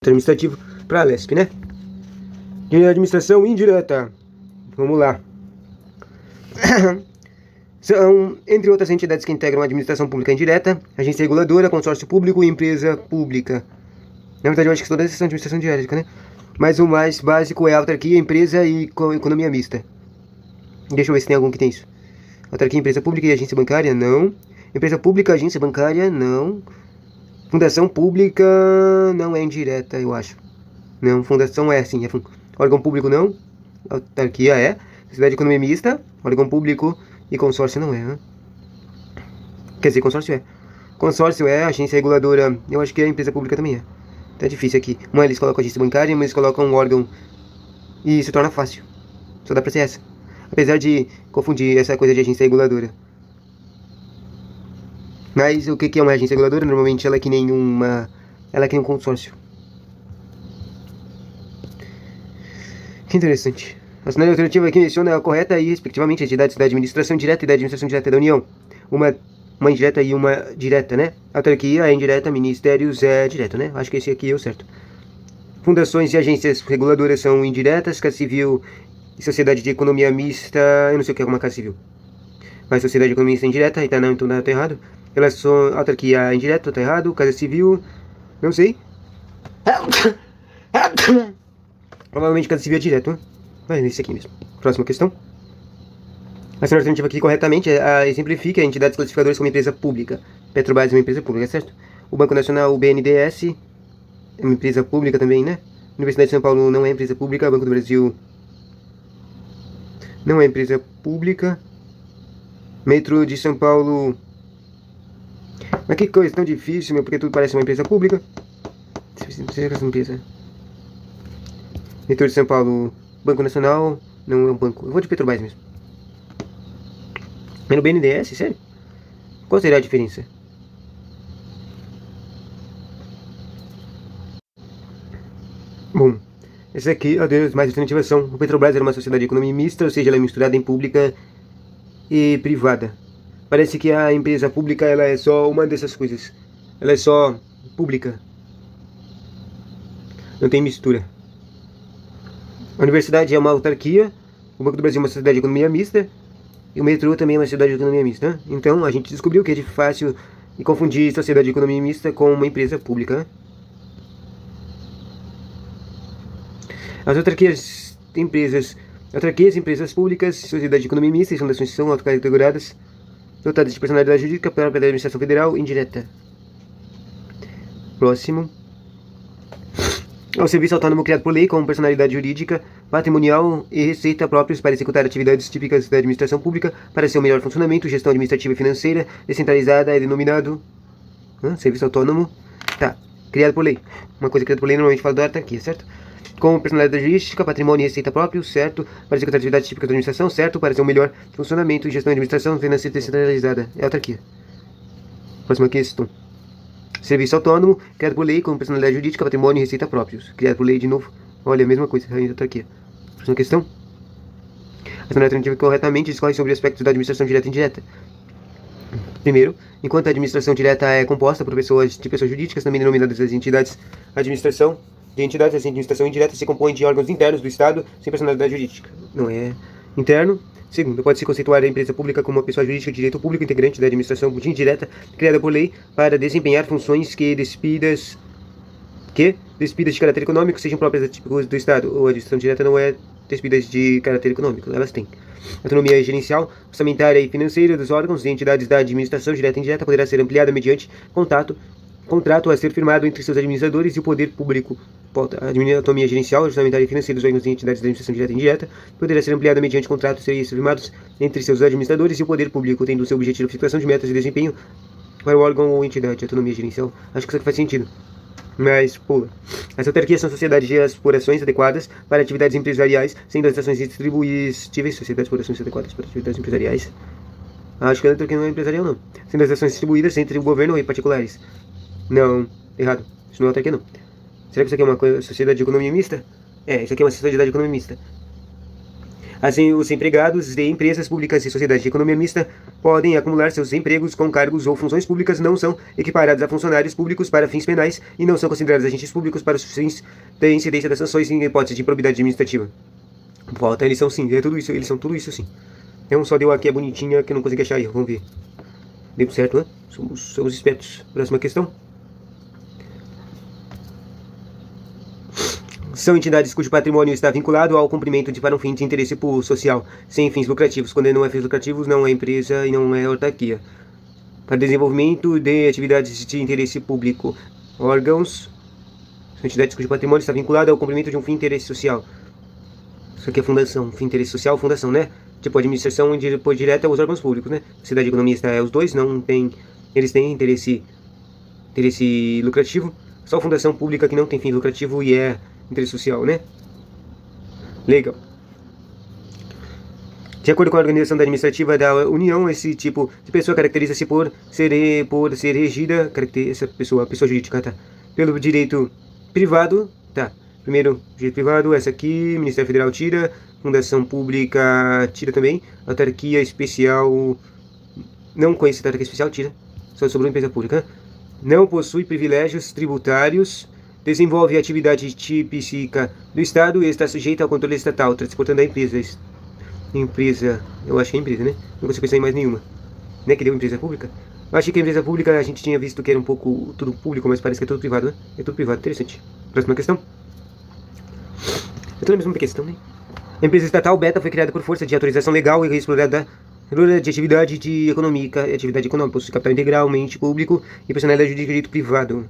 administrativo para a LESP, né? De administração indireta. Vamos lá. São, entre outras entidades que integram a administração pública indireta, agência reguladora, consórcio público e empresa pública. Na verdade, eu acho que todas essas são administração direta, né? Mas o mais básico é autarquia, empresa e economia mista. Deixa eu ver se tem algum que tem isso. Autarquia, empresa pública e agência bancária? Não. Empresa pública, agência bancária? Não. Fundação pública não é indireta, eu acho. Não, fundação é sim, é órgão público não. Autarquia é. Sociedade de economia mista, órgão público e consórcio não é, né? Quer dizer, consórcio é. Consórcio é, agência reguladora, eu acho que a empresa pública também é. Tá difícil aqui. Uma eles colocam agência bancária, uma eles colocam um órgão. E se torna fácil. Só dá pra ser essa. Apesar de confundir essa coisa de agência reguladora. Mas o que é uma agência reguladora? Normalmente ela é que nem uma... ela é que nem um consórcio. Que interessante. A cenário alternativa aqui menciona a correta e, respectivamente, entidades da administração direta e da administração direta da União. Uma indireta e uma direta, né? Autarquia é indireta, ministérios é direto, né? Acho que esse aqui é o certo. Fundações e agências reguladoras são indiretas, Casa Civil e Sociedade de Economia Mista... eu não sei o que é uma Casa Civil. Mas Sociedade de Economia Mista é indireta, então não, tá errado. Relação, autarquia é indireta, tá errado. Casa Civil, não sei. Provavelmente Casa Civil é direto, né? Vai nesse aqui mesmo. Próxima questão. A segunda alternativa aqui corretamente exemplifica entidades classificadoras como empresa pública. Petrobras é uma empresa pública, certo? O Banco Nacional, o BNDES, é uma empresa pública também, né? Universidade de São Paulo não é empresa pública. Banco do Brasil não é empresa pública. Metrô de São Paulo... mas que coisa tão difícil, meu, porque tudo parece uma empresa pública. Metrô de São Paulo, Banco Nacional, não é um banco. Eu vou de Petrobras mesmo. Mas no BNDES, sério? Qual seria a diferença? Bom, essa aqui, as mais alternativas são: o Petrobras era uma sociedade de economia mista, ou seja, ela é misturada em pública e privada. Parece que a empresa pública ela é só uma dessas coisas. Ela é só pública. Não tem mistura. A universidade é uma autarquia. O Banco do Brasil é uma sociedade de economia mista. E o metrô também é uma sociedade de economia mista, né? Então a gente descobriu que é fácil confundir sociedade de economia mista com uma empresa pública, né? As autarquias, empresas públicas, sociedade de economia mista e fundações são autocategorizadas, dotadas de personalidade jurídica própria da administração federal indireta. Próximo. É o serviço autônomo criado por lei com personalidade jurídica, patrimonial e receita próprios para executar atividades típicas da administração pública para seu melhor funcionamento, gestão administrativa e financeira, descentralizada é denominado... serviço autônomo. Tá. Criado por lei. Uma coisa criada por lei normalmente fala da autarquia, certo? Com personalidade jurídica, patrimônio e receita próprios, certo? Para executar atividades típicas da administração, certo? Para seu melhor funcionamento e gestão de administração financeira descentralizada é autarquia. Próxima questão. Serviço autônomo, criado por lei com personalidade jurídica, patrimônio e receita próprios. Criado por lei de novo. Olha, a mesma coisa, ainda tá aqui. Próxima questão. A segunda alternativa corretamente discorre sobre aspectos da administração direta e indireta. Primeiro, enquanto a administração direta é composta por pessoas jurídicas, também denominadas as entidades, a administração indireta se compõe de órgãos internos do Estado sem personalidade jurídica. Não é interno. Segundo, pode-se conceituar a empresa pública como uma pessoa jurídica de direito público integrante da administração indireta criada por lei para desempenhar funções que despidas de caráter econômico sejam próprias típicas do Estado. Ou a administração direta não é despidas de caráter econômico, elas têm. Autonomia gerencial, orçamentária e financeira dos órgãos e entidades da administração direta e indireta poderá ser ampliada mediante contrato a ser firmado entre seus administradores e o poder público. A autonomia gerencial, orçamentária e financeira dos órgãos e entidades da administração direta e indireta poderá ser ampliada mediante contratos a ser firmados entre seus administradores e o poder público, tendo o seu objetivo a fixação de metas de desempenho para o órgão ou entidade. Autonomia gerencial, acho que isso aqui faz sentido. Mas, pula. As autarquias são sociedades de explorações adequadas para atividades empresariais, sendo as ações distribuíveis, sociedades de explorações adequadas para atividades empresariais. Acho que a autarquia não é empresarial, não. Sendo as ações distribuídas entre o governo e particulares. Não, errado. Isso não é autarquia, não. Será que isso aqui é uma sociedade de economia mista? É, isso aqui é uma sociedade de economia mista. Assim, os empregados de empresas públicas e sociedades de economia mista podem acumular seus empregos com cargos ou funções públicas, não são equiparados a funcionários públicos para fins penais e não são considerados agentes públicos para os fins de incidência das sanções em hipótese de improbidade administrativa. Volta, eles são sim, é tudo isso, eles são tudo isso sim. Um só deu aqui a bonitinha que eu não consegui achar erro, vamos ver. Deu certo, né? Somos espertos. Próxima questão. São entidades cujo patrimônio está vinculado ao cumprimento para um fim de interesse social, sem fins lucrativos. Quando não é fins lucrativos, não é empresa e não é autarquia. Para desenvolvimento de atividades de interesse público, órgãos são entidades cujo patrimônio está vinculado ao cumprimento de um fim de interesse social. Isso aqui é fundação, fim de interesse social, fundação, né? Tipo, administração direta aos órgãos públicos, né? Sociedade economista é os dois, não tem... Eles têm interesse lucrativo. Só a fundação pública que não tem fim lucrativo e é interesse social, né? Legal. De acordo com a organização administrativa da União, esse tipo de pessoa caracteriza-se por ser regida, essa pessoa jurídica, tá? Pelo direito privado, tá? Primeiro, direito privado, essa aqui, Ministério Federal tira, Fundação Pública tira também, Autarquia Especial, não conhece autarquia especial, tira, só sobrou empresa pública. Não possui privilégios tributários, desenvolve atividade típica do Estado e está sujeita ao controle estatal, transportando a empresa. Eu acho que é empresa, né? Não consigo pensar em mais nenhuma. Né, que deu empresa pública? Eu achei que a empresa pública a gente tinha visto que era um pouco tudo público, mas parece que é tudo privado, né? É tudo privado, interessante. Próxima questão. Eu tô na mesma questão, né? A empresa estatal Beta foi criada por força de autorização legal e explorada de atividade econômica, possui capital integralmente público e personalidade jurídica de direito privado.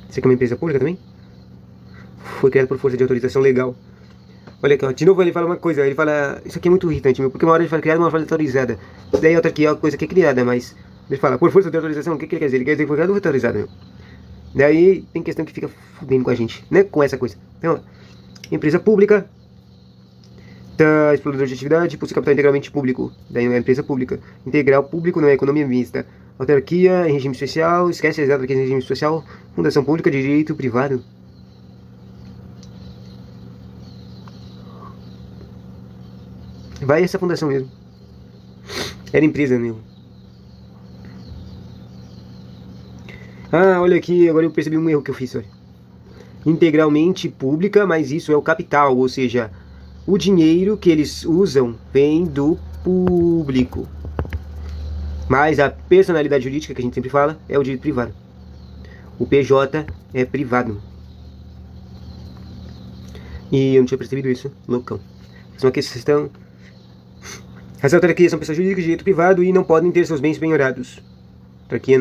Isso aqui é uma empresa pública também? Foi criada por força de autorização legal. Olha aqui, ó. De novo ele fala uma coisa, ele fala... Isso aqui é muito irritante, meu, porque uma hora ele fala criada, uma hora ele fala autorizada. Daí outra aqui é uma coisa que é criada, mas... Ele fala, por força de autorização, o que ele quer dizer? Ele quer dizer que foi criada ou autorizada, meu? Daí tem questão que fica fudendo com a gente, né? Com essa coisa. Então, empresa pública... Tá, explorador de atividade, possui capital integralmente público. Daí não é empresa pública. Integral público não é economia mista. Autarquia em regime especial, esquece as autarquias em regime especial. Fundação pública de direito privado. Vai essa fundação mesmo. Era empresa, meu. Ah, olha aqui, agora eu percebi um erro que eu fiz, olha. Integralmente pública, mas isso é o capital, ou seja... O dinheiro que eles usam vem do público. Mas a personalidade jurídica, que a gente sempre fala, é o direito privado. O PJ é privado. E eu não tinha percebido isso, loucão. Só uma questão... As autarquias são pessoas jurídicas de direito privado e não podem ter seus bens penhorados. Autarquia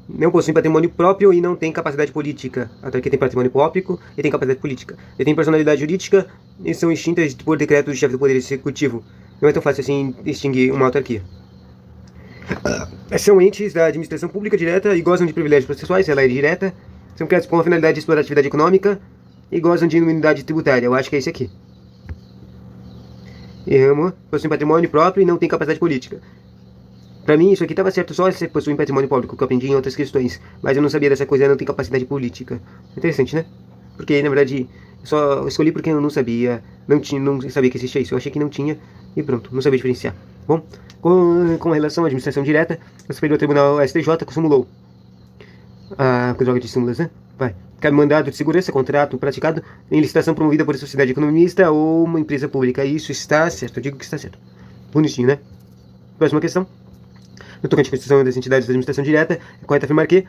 não possui patrimônio próprio e não tem capacidade política. A autarquia tem patrimônio próprio e tem capacidade política. E tem personalidade jurídica e são extintas por decreto do chefe do Poder Executivo. Não é tão fácil assim extinguir uma autarquia. São entes da administração pública direta e gozam de privilégios processuais, ela é direta. São criados com a finalidade de explorar a atividade econômica e gozam de imunidade tributária. Eu acho que é esse aqui. Erramos. Possuem patrimônio próprio e não tem capacidade política. Pra mim, isso aqui estava certo só se possui um patrimônio público, que eu aprendi em outras questões. Mas eu não sabia dessa coisa, não tem capacidade política. Interessante, né? Porque, na verdade, eu só escolhi porque eu não sabia. Não sabia que existia isso. Eu achei que não tinha e pronto, não sabia diferenciar. Bom, com relação à administração direta, o Superior Tribunal STJ simulou. A droga de súmulas, né? Vai. Cabe mandado de segurança, contrato praticado em licitação promovida por sociedade economista ou uma empresa pública. Isso está certo, eu digo que está certo. Bonitinho, né? Próxima questão. No tocante à constituição das entidades da administração direta, é correto afirmar que...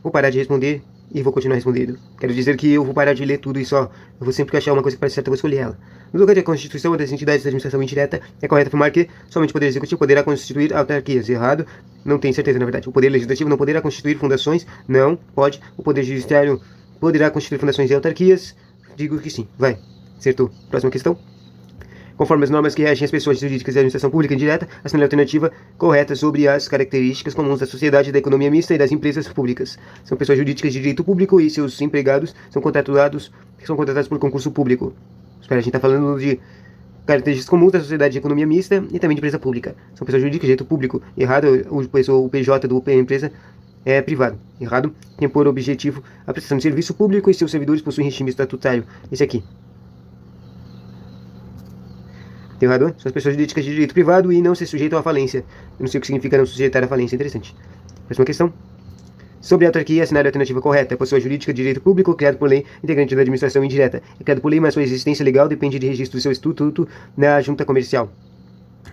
Vou parar de responder e vou continuar respondendo. Quero dizer que eu vou parar de ler tudo e só... Eu vou sempre achar uma coisa que parece certa, eu vou escolher ela. No tocante à constituição das entidades da administração indireta, é correto afirmar que somente o Poder Executivo poderá constituir autarquias. Errado. Não tenho certeza, na verdade. O Poder Legislativo não poderá constituir fundações. Não, pode. O Poder Judiciário poderá constituir fundações e autarquias. Digo que sim. Vai. Acertou. Próxima questão. Conforme as normas que regem as pessoas jurídicas e a administração pública indireta, assinale a alternativa correta sobre as características comuns da sociedade, da economia mista e das empresas públicas. São pessoas jurídicas de direito público e seus empregados são contratados por concurso público. Espera, a gente está falando de características comuns da sociedade de economia mista e também de empresa pública. São pessoas jurídicas de direito público. Errado, o PJ do empresa é privado. Errado, tem por objetivo a prestação de serviço público e seus servidores possuem regime estatutário. Esse aqui. Tem errado? São as pessoas jurídicas de direito privado e não se sujeitam à falência. Eu não sei o que significa não sujeitar à falência. Interessante. Próxima questão. Sobre a autarquia, assinar a alternativa correta. Pessoa jurídica de direito público, criado por lei, integrante da administração indireta. É criado por lei, mas sua existência legal depende de registro do seu estatuto na junta comercial.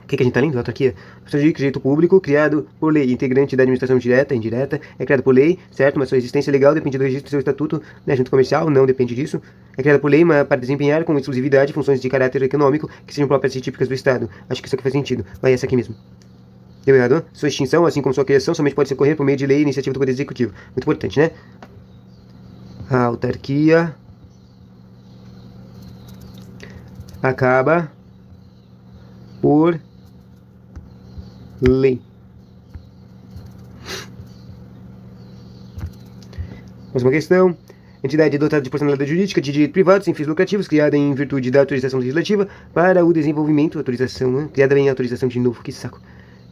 O que a gente tá lendo? Autarquia. Pessoa jurídica de direito público, criado por lei, integrante da administração indireta, é criado por lei, certo? Mas sua existência legal depende do registro do seu estatuto na junta comercial, não depende disso. É criado por lei, mas para desempenhar com exclusividade funções de caráter econômico que sejam próprias e típicas do Estado. Acho que isso aqui faz sentido. Vai essa aqui mesmo. Deu errado? Sua extinção, assim como sua criação, somente pode ocorrer por meio de lei e iniciativa do Poder Executivo. Muito importante, né? A autarquia acaba por lei. Próxima questão. Entidade dotada de personalidade jurídica de direito privado sem fins lucrativos, criada em virtude da autorização legislativa para o desenvolvimento. Autorização, né? Criada em autorização de novo, que saco.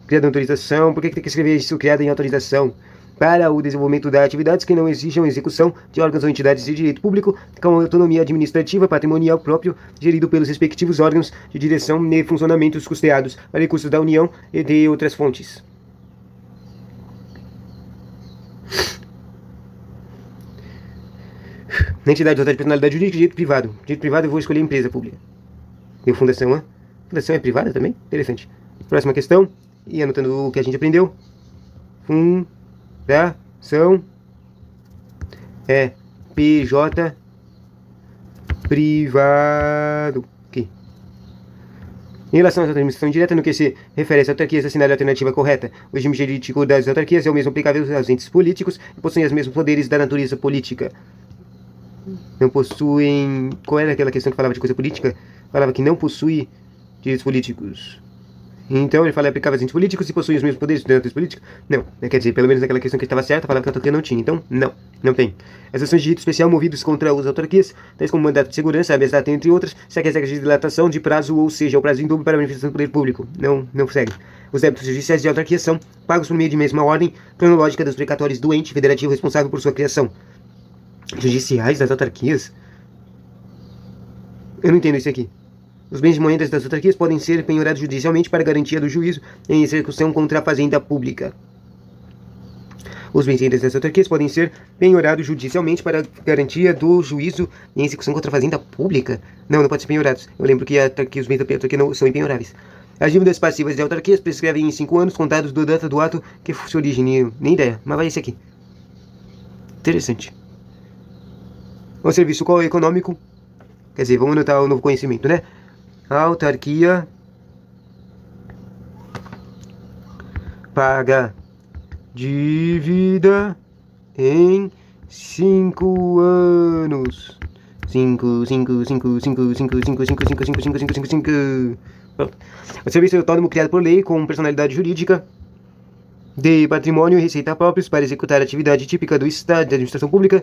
Criada em autorização, por que tem que escrever isso? Criada em autorização para o desenvolvimento de atividades que não exijam execução de órgãos ou entidades de direito público, com autonomia administrativa patrimonial próprio, gerido pelos respectivos órgãos de direção e funcionamentos custeados para recursos da União e de outras fontes. Na entidade dotada de personalidade jurídica de direito privado. Direito privado eu vou escolher empresa pública. Deu fundação, né? Fundação é privada também? Interessante. Próxima questão. E anotando o que a gente aprendeu. Fundação é PJ privado. Ok. Em relação à administração direta, no que se refere às autarquias, assinar a alternativa correta. O regime jurídico das autarquias é o mesmo aplicável aos entes políticos e possuem os mesmos poderes da natureza política. Não possuem... Qual era aquela questão que falava de coisa política? Falava que não possui direitos políticos. Então ele fala é aplicável aos entes políticos e possui os mesmos poderes da natureza política? Não. Quer dizer, pelo menos naquela questão que estava certa, falava que a autarquia não tinha. Então, não tem. As ações de direito especial movidas contra as autarquias, tais como mandato de segurança, habeas data, entre outras, seguem as regras de dilatação de prazo, ou seja, o prazo em dobro para a manifestação do poder público. Não segue. Os débitos judiciais de autarquia são pagos por meio de mesma ordem cronológica dos precatórios do ente federativo responsável por sua criação. Judiciais das autarquias? Eu não entendo isso aqui. Os bens de moedas das autarquias podem ser penhorados judicialmente para garantia do juízo em execução contra a fazenda pública. Os bens das autarquias podem ser penhorados judicialmente para garantia do juízo em execução contra a fazenda pública? Não pode ser penhorados. Eu lembro que os bens da autarquia não são impenhoráveis. As dívidas passivas de autarquias prescrevem em 5 anos contados da data do ato que se origine. Nem ideia, mas vai esse aqui. Interessante. O serviço econômico. Quer dizer, vamos anotar o novo conhecimento, né? A autarquia paga dívida em 5 anos. 5. Pronto. O serviço autônomo criado por lei com personalidade jurídica de patrimônio e receita próprios para executar a atividade típica do Estado de administração pública.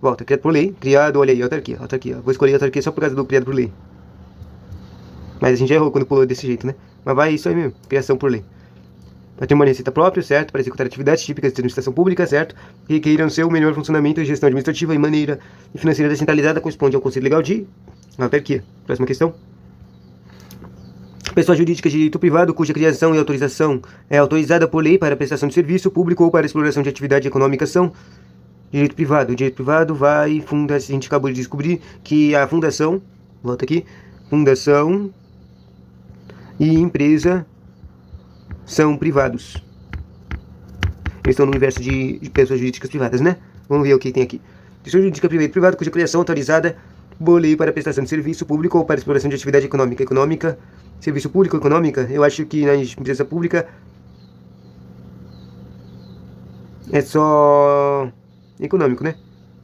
Volta, criado por lei, criado, olha aí, autarquia. Vou escolher autarquia só por causa do criado por lei. Mas a gente já errou quando pulou desse jeito, né? Mas vai isso aí mesmo, criação por lei. Patrimônio e receita próprio, certo? Para executar atividades típicas de administração pública, certo? Que requeiram seu melhor funcionamento e gestão administrativa e maneira e financeira descentralizada corresponde ao Conselho Legal de Autarquia. Próxima questão. Pessoa jurídica de direito privado cuja criação e autorização é autorizada por lei para prestação de serviço público ou para exploração de atividade econômica são direito privado. Direito privado vai fundar. A gente acabou de descobrir que a fundação, volta aqui, fundação e empresa são privados. Eles estão no universo de pessoas jurídicas privadas, né? Vamos ver o que tem aqui. Pessoa jurídica privada cuja criação autorizada por lei para prestação de serviço público ou para exploração de atividade econômica. Serviço público, econômica, eu acho que na empresa pública é só econômico, né?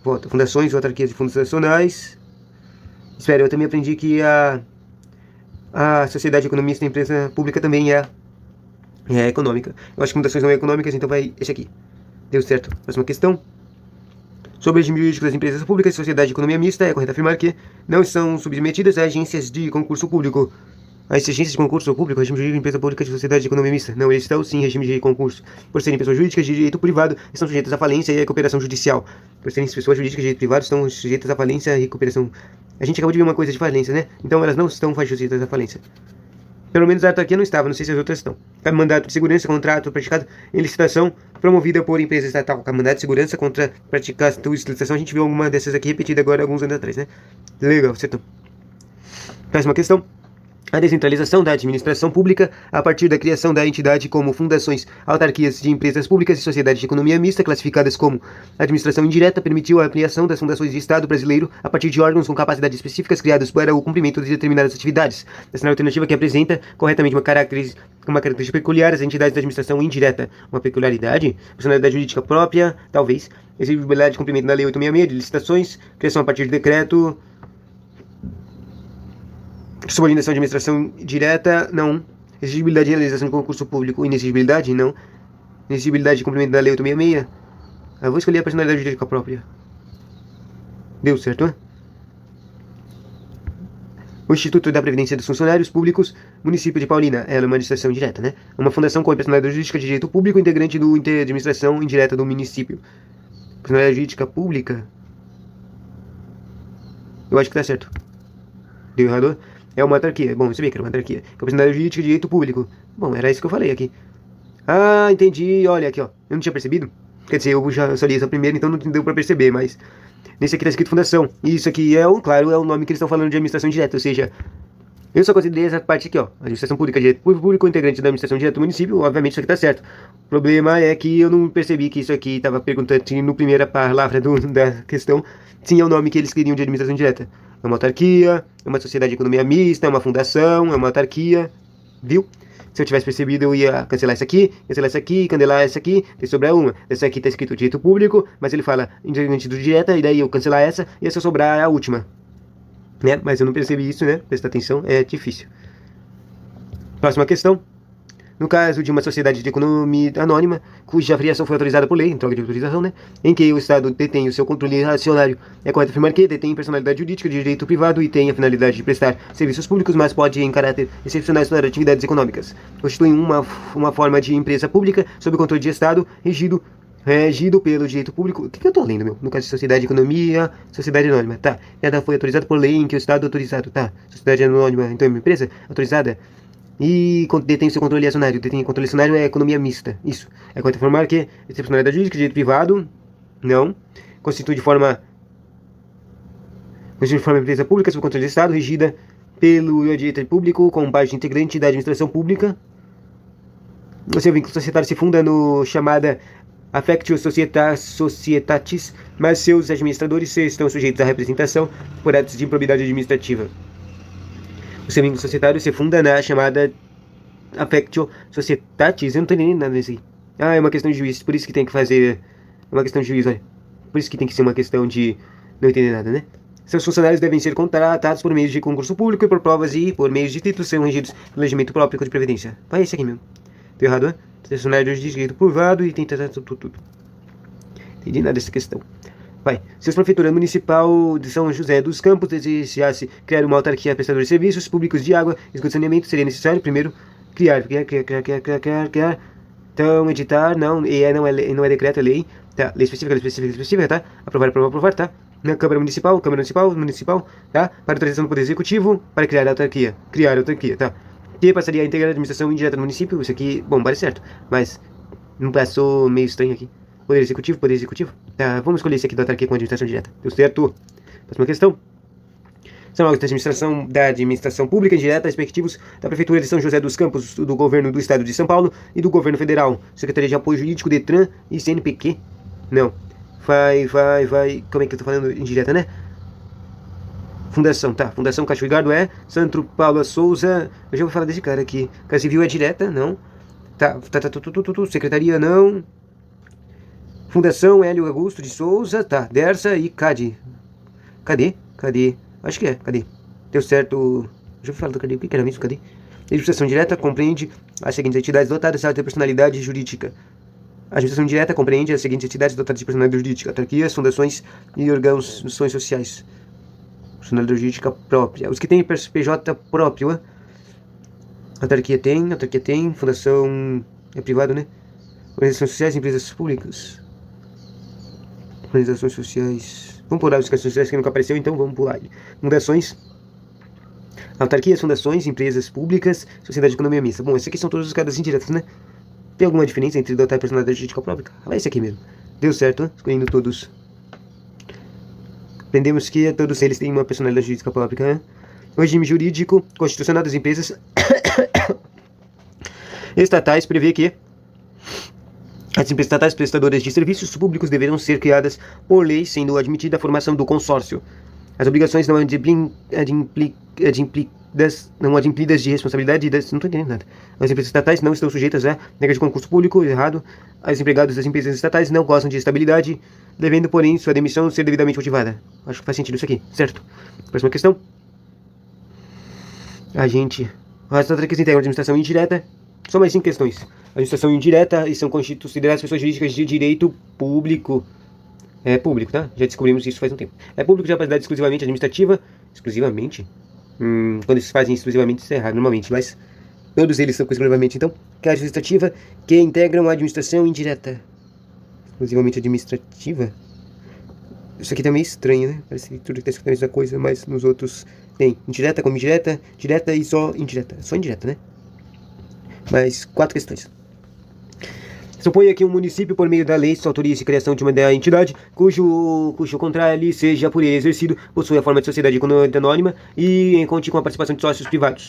Volta. Fundações ou autarquias de fundos nacionais. Espera, eu também aprendi que a sociedade economista da empresa pública também é econômica. Eu acho que fundações não é econômicas, então vai esse aqui. Deu certo. Próxima questão. Sobre o regime jurídico das empresas públicas e sociedade de economia mista, é correto afirmar que não são submetidas a agências de concurso público. As agências de concurso público, regime jurídico de empresa pública de sociedade de economia mista. Não, eles estão sim regime de concurso. Por serem pessoas jurídicas de direito privado, estão sujeitas à falência e à cooperação judicial. Por serem pessoas jurídicas de direito privado, estão sujeitas à falência e cooperação. A gente acabou de ver uma coisa de falência, né? Então elas não estão sujeitas à falência. Pelo menos a autarquia não estava, não sei se as outras estão. Cabe mandato de segurança, contrato praticado em licitação promovida por empresa estatal. Cabe mandato de segurança contra praticado em licitação. A gente viu alguma dessas aqui repetida agora alguns anos atrás, né? Legal, você tá. Próxima questão. A descentralização da administração pública a partir da criação da entidade como fundações, autarquias de empresas públicas e sociedades de economia mista classificadas como administração indireta permitiu a ampliação das fundações de Estado brasileiro a partir de órgãos com capacidades específicas criados para o cumprimento de determinadas atividades. Essa alternativa que apresenta corretamente uma característica peculiar às entidades da administração indireta. Uma peculiaridade, personalidade jurídica própria, talvez, exigibilidade de cumprimento da Lei 866 de licitações, criação a partir de decreto, subordinação de administração direta, não. Exigibilidade de realização de concurso público, inexigibilidade, não. Inexigibilidade de cumprimento da Lei 866. Eu vou escolher a personalidade jurídica própria. Deu certo, né? O Instituto da Previdência dos Funcionários Públicos, município de Paulina. Ela é uma administração direta, né? Uma fundação com personalidade jurídica de direito público, integrante da administração indireta do município. Personalidade jurídica pública. Eu acho que tá certo. Deu errado? É uma autarquia. Bom, eu sabia que era uma autarquia. Capacidade jurídica de direito público. Bom, era isso que eu falei aqui. Ah, entendi. Olha aqui, ó. Eu não tinha percebido. Quer dizer, eu já só li essa primeira, então não deu pra perceber, mas... Nesse aqui tá escrito fundação. E isso aqui é, claro, é o nome que eles estão falando de administração direta. Ou seja, eu só considerei essa parte aqui, ó. Administração pública, direito público, integrante da administração direta do município. Obviamente isso aqui tá certo. O problema é que eu não percebi que isso aqui tava perguntando no primeira palavra da questão. Tinha o nome que eles queriam de administração direta. É uma autarquia, é uma sociedade de economia mista, é uma fundação, é uma autarquia, viu? Se eu tivesse percebido, eu ia cancelar essa aqui, cancelar essa aqui, e sobrar uma. Essa aqui tá escrito direito público, mas ele fala integrante do direta, e daí eu cancelar essa, e essa sobrar a última. Né? Mas eu não percebi isso, né? Prestar atenção, é difícil. Próxima questão. No caso de uma sociedade de economia anônima, cuja criação foi autorizada por lei, em troca de autorização, né? Em que o Estado detém o seu controle acionário, é correto afirmar que detém personalidade jurídica de direito privado e tem a finalidade de prestar serviços públicos, mas pode, em caráter excepcional, explorar atividades econômicas. Constitui uma forma de empresa pública sob o controle de Estado, regido pelo direito público. O que eu tô lendo, meu? No caso de sociedade de economia, sociedade anônima, tá? Ela foi autorizada por lei em que o Estado autorizado, tá? Sociedade anônima, então é uma empresa autorizada. E detém seu controle acionário. Detém controle acionário é economia mista. Isso. É correto informar que excepcionalidade jurídica, direito privado, não. Constitui de forma empresa pública sob controle do Estado, regida pelo direito público, com parte integrante da administração pública. O seu vínculo societário se funda no chamada Affectio Societatis, mas seus administradores estão sujeitos à representação por atos de improbidade administrativa. O seu vínculo societário se funda na chamada Affectio Societatis. Eu não tô entendendo nada disso aí. Ah, é uma questão de juiz, por isso que tem que fazer... É uma questão de juiz, olha. Por isso que tem que ser uma questão de não entender nada, né? Seus funcionários devem ser contratados por meio de concurso público e por provas e por meios de títulos serão regidos pelo regimento próprio de previdência. Vai esse aqui mesmo. Deu errado, né? Funcionários de direito privado e tem tudo. Entendi nada dessa questão. Vai. Se a Prefeitura Municipal de São José dos Campos desejasse criar uma autarquia prestadora de serviços públicos de água, esgoto e saneamento, seria necessário primeiro criar. Então, editar, não é decreto, é lei. Tá. Lei específica, tá? Aprovar, tá? Na Câmara Municipal, tá? Para autorização do Poder Executivo, para criar a autarquia. Tá? Que passaria a integrar a administração indireta do município. Isso aqui, bom, parece certo. Mas não passou meio estranho aqui. Poder Executivo. Tá, vamos escolher esse aqui da autarquia com administração direta. Deu certo. Próxima questão. São órgãos da administração pública indireta respectivos da Prefeitura de São José dos Campos, do Governo do Estado de São Paulo e do Governo Federal. Secretaria de Apoio Jurídico, DETRAN e CNPq. Não. Vai. Como é que eu tô falando? Indireta, né? Fundação, tá. Fundação Castro Ricardo é. Sandro Paula Souza. Eu já vou falar desse cara aqui. Casa Civil é direta, não. Tá. Secretaria, não. Fundação Hélio Augusto de Souza, tá, Dersa e CAD. Cadê? Acho que é, cadê? Deu certo. Já vou falar do cadê? O que era mesmo? Cadê? Administração direta compreende as seguintes entidades dotadas de personalidade jurídica. A administração direta compreende as seguintes entidades dotadas de personalidade jurídica: autarquias, fundações e organizações sociais. Personalidade jurídica própria. Os que têm PJ próprio, autarquia tem, fundação é privado, né? Organizações sociais e empresas públicas. Organizações sociais. Vamos pular as organizações sociais que nunca apareceu, então vamos pular. Fundações. Autarquias, fundações, empresas públicas, sociedade de economia mista. Bom, esses aqui são todos os casos indiretos, né? Tem alguma diferença entre adotar a personalidade jurídica própria? Vai esse aqui mesmo. Deu certo, escolhendo todos. Aprendemos que todos eles têm uma personalidade jurídica própria. O regime jurídico constitucional das empresas estatais prevê que as empresas estatais prestadoras de serviços públicos deverão ser criadas por lei, sendo admitida a formação do consórcio. As obrigações não adimplidas de responsabilidade das... Não estou entendendo nada. As empresas estatais não estão sujeitas a regra de concurso público, errado. Os empregados das empresas estatais não gozam de estabilidade, devendo, porém, sua demissão ser devidamente motivada. Acho que faz sentido isso aqui, certo? Próxima questão. As autarquias integram a administração indireta. São mais 5 questões. A administração indireta e são consideradas pessoas jurídicas de direito público. É público, tá? Já descobrimos isso faz um tempo. É público de capacidade exclusivamente administrativa. Exclusivamente? Quando eles fazem exclusivamente, isso é errado normalmente, mas todos eles são exclusivamente, então, que é administrativa, que integram a administração indireta. Exclusivamente administrativa? Isso aqui tá meio estranho, né? Parece que tudo que tá escrito é a mesma coisa, mas nos outros tem indireta como indireta, direta e só indireta. Só indireta, né? Mais 4 questões. Suponha que um município, por meio da lei, só autorize a criação de uma entidade cujo controle seja por ele exercido, possui a forma de sociedade anônima e conte com a participação de sócios privados.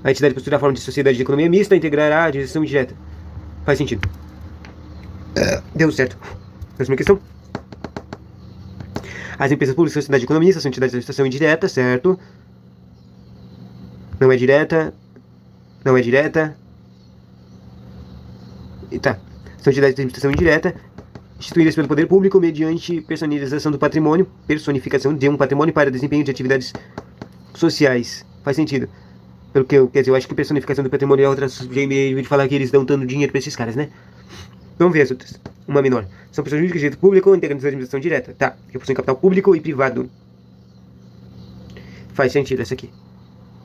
A entidade possuirá a forma de sociedade de economia mista, integrará a administração indireta. Faz sentido. Deu certo. Próxima questão. As empresas públicas e sociedade de economia são entidades de administração indireta, certo? Não é direta. Não é direta. Tá. São entidades de administração indireta, instituídas pelo poder público mediante personificação de um patrimônio para desempenho de atividades sociais. Faz sentido. Pelo que quer dizer, eu acho que personificação do patrimônio é outra jeito de falar que eles dão tanto dinheiro para esses caras, né? Vamos ver as outras. Uma menor. São pessoas jurídicas de direito público integrantes da administração direta. Tá. Que possuem capital público e privado. Faz sentido essa aqui.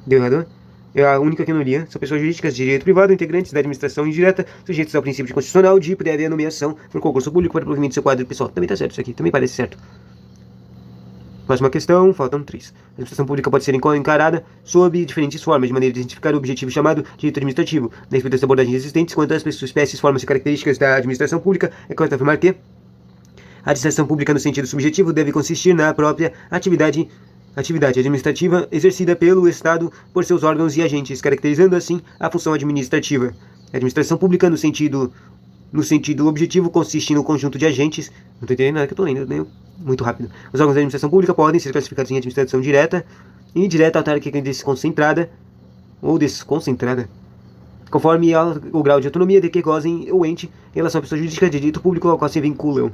Deu errado? É a única que eu não lia. São pessoas jurídicas de direito privado, integrantes da administração indireta, sujeitos ao princípio constitucional de prévia nomeação por concurso público para o provimento do seu quadro pessoal. Também tá certo isso aqui, também parece certo. Próxima questão, faltam 3. A administração pública pode ser encarada sob diferentes formas, de maneira de identificar o objetivo chamado direito administrativo. Na respeito das abordagens existentes, quanto às espécies, formas e características da administração pública, é correto afirmar que a administração pública, no sentido subjetivo, deve consistir na própria atividade administrativa exercida pelo Estado por seus órgãos e agentes, caracterizando assim a função administrativa. A administração pública, no sentido objetivo, consiste no conjunto de agentes. Não estou entendendo nada que eu estou lendo, né? Muito rápido. Os órgãos da administração pública podem ser classificados em administração direta, indireta, autárquica, desconcentrada ou desconcentrada, conforme o grau de autonomia de que gozem o ente em relação à pessoa jurídica de direito público ao qual se vinculam.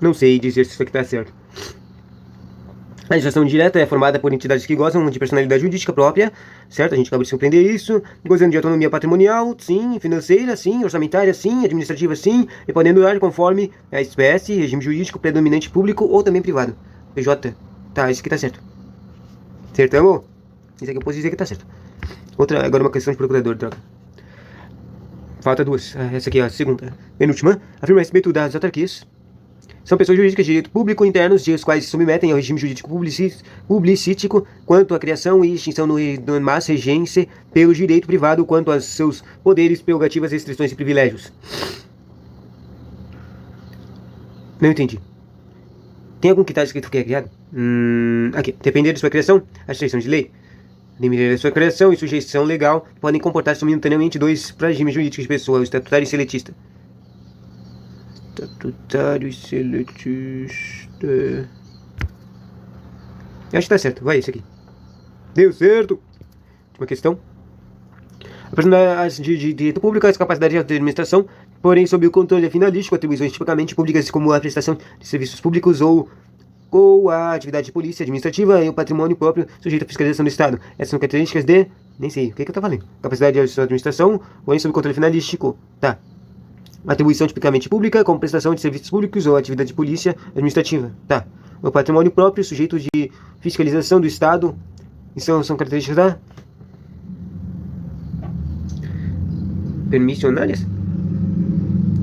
Não sei dizer se isso aqui está certo. A administração direta é formada por entidades que gozam de personalidade jurídica própria, certo? A gente acaba de compreender isso. Gozando de autonomia patrimonial, sim. Financeira, sim. Orçamentária, sim. Administrativa, sim. E podendo dar conforme a espécie, regime jurídico predominante público ou também privado. PJ. Tá, isso aqui tá certo. Acertamos? Isso aqui eu posso dizer que tá certo. Outra, agora uma questão de procurador, droga. Falta 2. Essa aqui é a segunda. Penúltima. Afirma a respeito das autarquias. São pessoas jurídicas de direito público internos, de os quais se submetem ao regime jurídico publicístico quanto à criação e extinção do mas regência pelo direito privado quanto aos seus poderes, prerrogativas, restrições e privilégios. Não entendi. Tem algum que está escrito que é criado? Aqui. Depender de sua criação, a restrição de lei. Depender da sua criação e sujeição legal podem comportar simultaneamente dois regimes jurídicos de pessoa, o estatutário e seletista. Estatutário e seletista. Acho que tá certo. Vai, esse aqui. Deu certo. Última questão. A personalidade de direito público é a capacidade de administração, porém sob o controle finalístico, atribuições tipicamente públicas como a prestação de serviços públicos ou a atividade de polícia administrativa e o patrimônio próprio sujeito à fiscalização do Estado. Essas são características de... Nem sei, o que eu tô falando? Capacidade de administração, porém sob controle finalístico. Tá. Atribuição tipicamente pública, como prestação de serviços públicos ou atividade de polícia administrativa. Tá. O patrimônio próprio, sujeito de fiscalização do Estado. Isso são características da... permissionárias?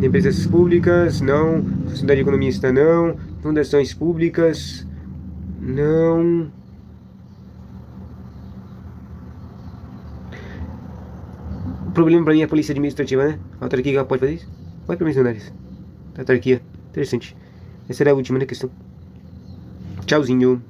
Empresas públicas, não. Sociedade economista, não. Fundações públicas, Não. O problema pra mim é a polícia administrativa, né? A autarquia pode fazer isso? Pode permissionar isso. Autarquia. Interessante. Essa era a última, né, questão. Tchauzinho.